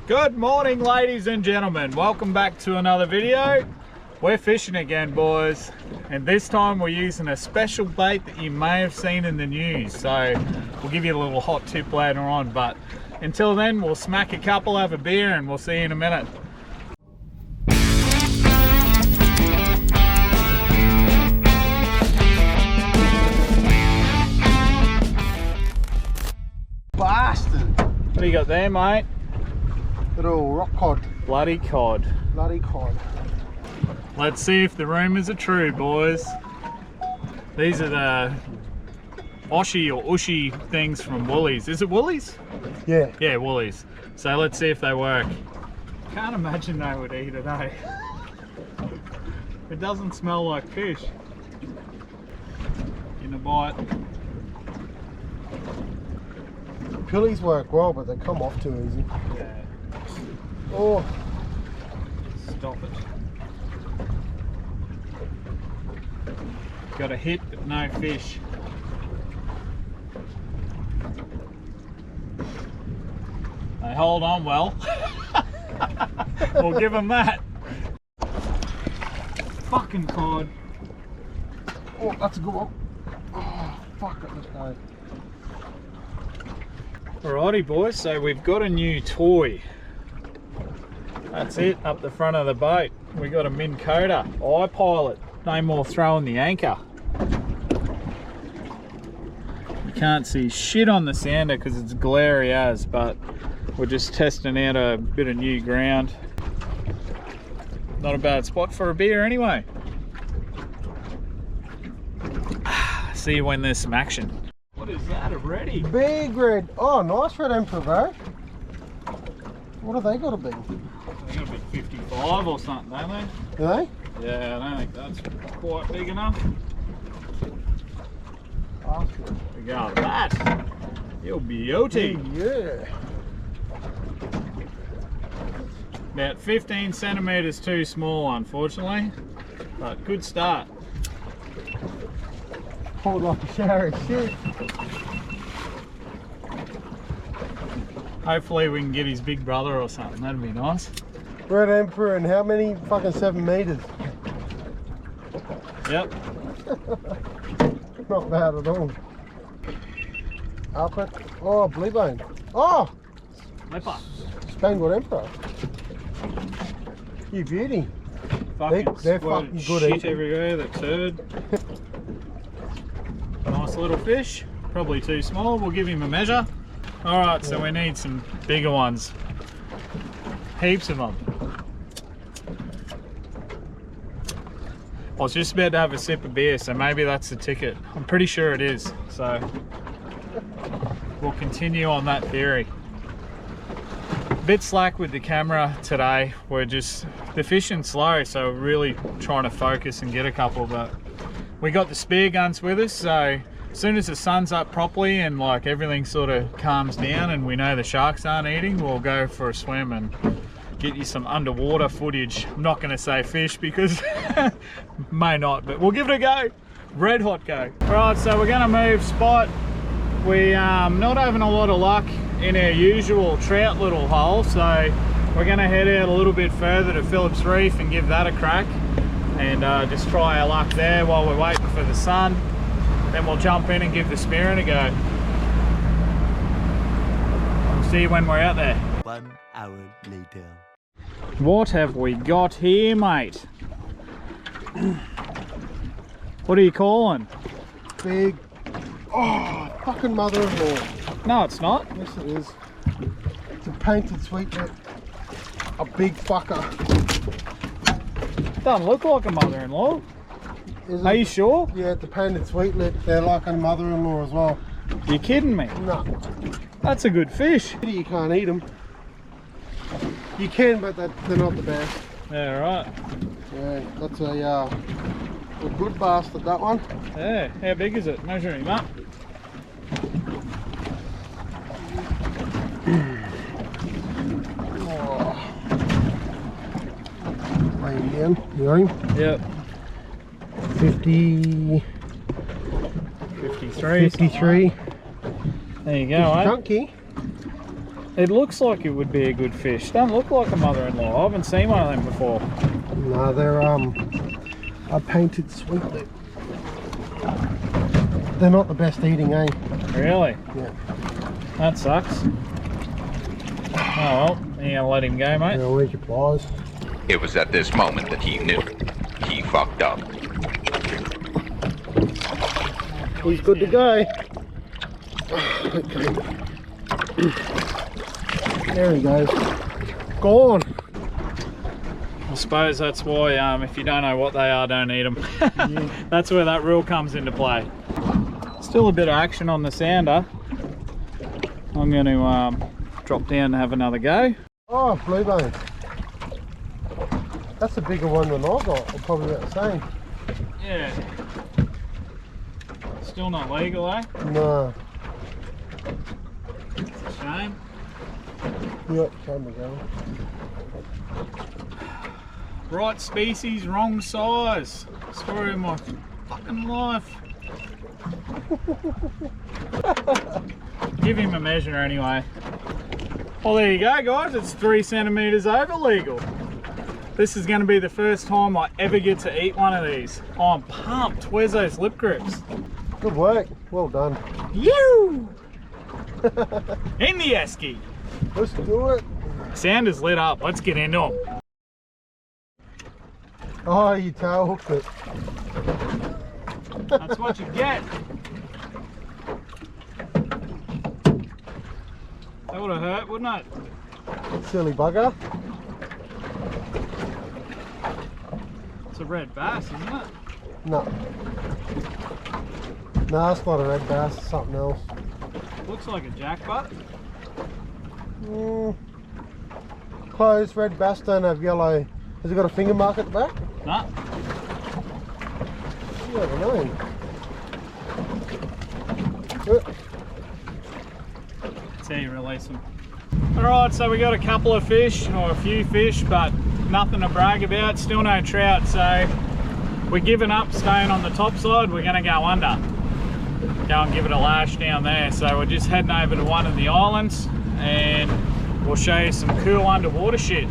Good morning, ladies and gentlemen. Welcome back to another video. We're fishing again, boys, and this time we're using a special bait that you may have seen in the news, so we'll give you a little hot tip later on, but until then we'll smack a couple, have a beer, and we'll see you in a minute. Bastard! What do you got there, mate? Little rock cod. Bloody cod. Bloody cod. Let's see if the rumours are true, boys. These are the Oshie or Ooshies things from Woolies. Is it Woolies? Yeah. Yeah, Woolies. So let's see if they work. Can't imagine they would eat it, eh? It doesn't smell like fish. In a bite. Pillies work well, but they come off too easy. Yeah. Oh. Stop it. Got a hit, but no fish. They hold on well. We'll give them that. Fucking cod. Oh, that's a good one. Oh, fuck it, let's go. Alrighty, boys, so we've got a new toy. That's it, up the front of the boat. We got a Minn Kota iPilot. No more throwing the anchor. You can't see shit on the sander because it's glary as, but we're just testing out a bit of new ground. Not a bad spot for a beer anyway. See you when there's some action. What is that already? Big red. Oh, nice red emperor, bro. What have they got to be? They're gonna be 55 or something, don't they? Do they? Yeah, I don't think that's quite big enough. Awesome. We got that. You'll be beauty. Yeah. About 15 centimeters too small, unfortunately, but good start. Hold like a shower of shit. Hopefully we can get his big brother or something, that'd be nice. Red emperor and how many? Fucking 7 meters. Yep. Not bad at all. Up it. Oh, blue bone. Oh! Leper. Spangled emperor. You beauty. Fucking They're squirted fucking good shit eating. everywhere, that turd. Nice little fish. Probably too small, we'll give him a measure. Alright, so we need some bigger ones. Heaps of them. I was just about to have a sip of beer, so maybe that's the ticket. I'm pretty sure it is, so we'll continue on that theory. Bit slack with the camera today. The fishing's slow, so we're really trying to focus and get a couple, but we got the spear guns with us, so as soon as the sun's up properly and like everything sort of calms down and we know the sharks aren't eating, we'll go for a swim and get you some underwater footage. I'm not going to say fish because may not, but we'll give it a go. Red hot go. Right, so we're going to move spot. We not having a lot of luck in our usual trout little hole, so we're going to head out a little bit further to Phillips Reef and give that a crack and just try our luck there while we're waiting for the sun. Then we'll jump in and give the spearing a go. We'll see you when we're out there. 1 hour later. What have we got here, mate? What are you calling? Big. Oh, fucking mother-in-law. No, it's not. Yes, it is. It's a painted sweetlet. A big fucker. Doesn't look like a mother-in-law. Are you sure? Yeah, it's a painted sweetlet. They're like a mother-in-law as well. You're kidding me? No. That's a good fish. You can't eat them. You can, but they're not the best. Yeah, right. Yeah, that's a good bastard, that one. Yeah, how big is it? Measure him up. Oh. Lay him down. You got him? Yep. 50... 53. 53. There you go, eh? Chunky. It looks like it would be a good fish. Don't look like a mother-in-law. I haven't seen one of them before. No, they're a painted sweetlet. They're not the best eating, eh? Really? Yeah. That sucks. Oh well, you gonna let him go, mate? Yeah, where's your pliers? It was at this moment that he knew. He fucked up. He's good to go. Okay. There he goes. Gone. I suppose that's why if you don't know what they are, don't eat them. Yeah. That's where that rule comes into play. Still a bit of action on the sounder. I'm going to drop down and have another go. Oh, blue bone. That's a bigger one than I got. Or probably about the same. Yeah. Still not legal, eh? No. It's a shame. Yep, camera going. Right species, wrong size. Story of my fucking life. Give him a measure anyway. Well, there you go, guys. It's 3 centimeters over legal. This is going to be the first time I ever get to eat one of these. Oh, I'm pumped. Where's those lip grips? Good work. Well done. You! In the esky. Let's do it. Sounder's lit up. Let's get into them. Oh, you tail hooked it. That's what you get. That would have hurt, wouldn't it? Silly bugger. It's a red bass, isn't it? No. No, it's not a red bass. It's something else. Looks like a jackbutt. Close. Red bass don't have yellow. Has it got a finger mark at the back? Nah. You never know. That's how you release them. Alright, so we got a couple of fish, or a few fish, but nothing to brag about. Still no trout, so we're giving up staying on the top side. We're going to go under. Go and give it a lash down there. So we're just heading over to one of the islands and we'll show you some cool underwater shit.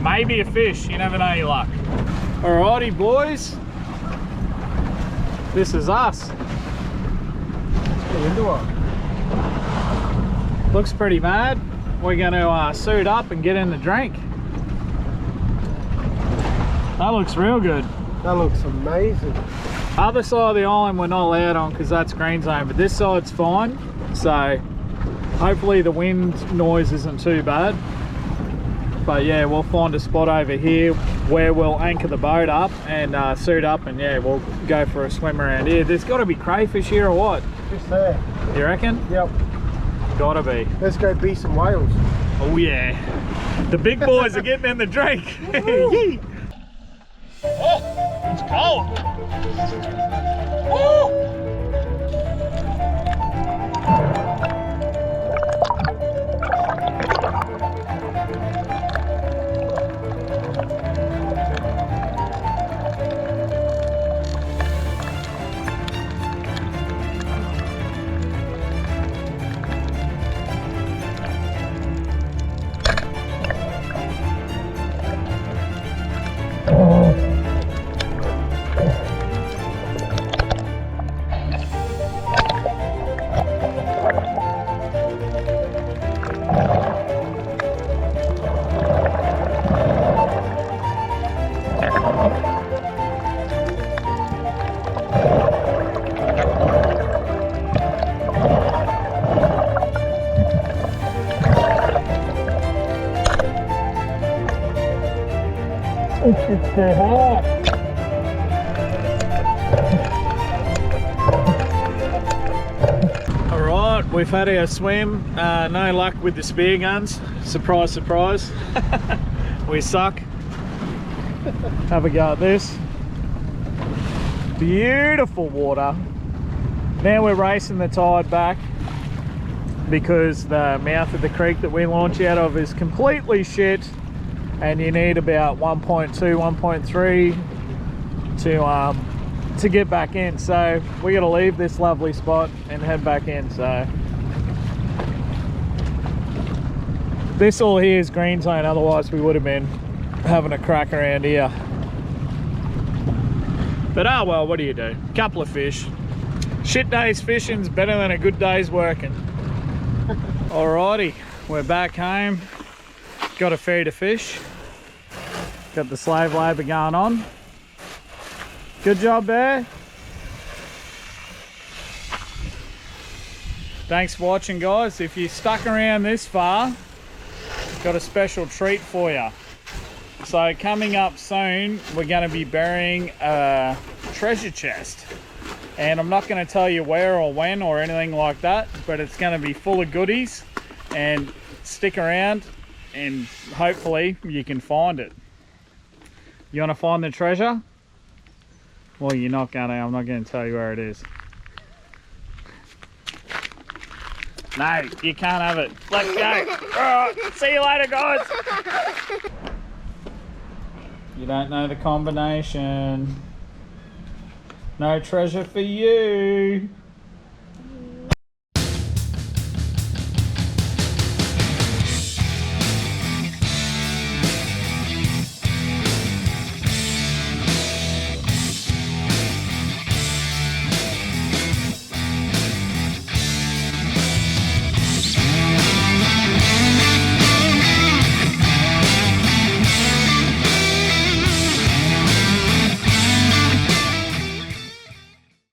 Maybe a fish, you never know your luck. Alrighty boys, this is us. Let's get into it. Looks pretty mad. We're going to suit up and get in the drink. That looks real good. That looks amazing. Other side of the island we're not allowed on because that's green zone, but this side's fine. So hopefully the wind noise isn't too bad. But yeah, we'll find a spot over here where we'll anchor the boat up and suit up, and yeah, we'll go for a swim around here. There's got to be crayfish here or what? Just there. You reckon? Yep. Gotta be. Let's go be some whales. Oh yeah. The big boys are getting in the drink. Oh, it's cold. Oh. It's so hot. Alright, we've had our swim. No luck with the spear guns. Surprise, surprise. We suck. Have a go at this. Beautiful water. Now we're racing the tide back because the mouth of the creek that we launch out of is completely shit. And you need about 1.2, 1.3 to get back in. So we got to leave this lovely spot and head back in. So This all here is green zone, otherwise we would have been having a crack around here. But oh well, what do you do? Couple of fish. Shit day's fishing's better than a good day's working. Alrighty, we're back home. Got a feed of fish. Got the slave labour going on. Good job, Bear. Thanks for watching, guys. If you stuck around this far, got a special treat for you. So coming up soon, we're going to be burying a treasure chest. And I'm not going to tell you where or when or anything like that, but it's going to be full of goodies. And stick around and hopefully you can find it. You want to find the treasure? Well, you're not going to. I'm not going to tell you where it is. No, you can't have it. Let's go. Oh, see you later, guys. You don't know the combination. No treasure for you.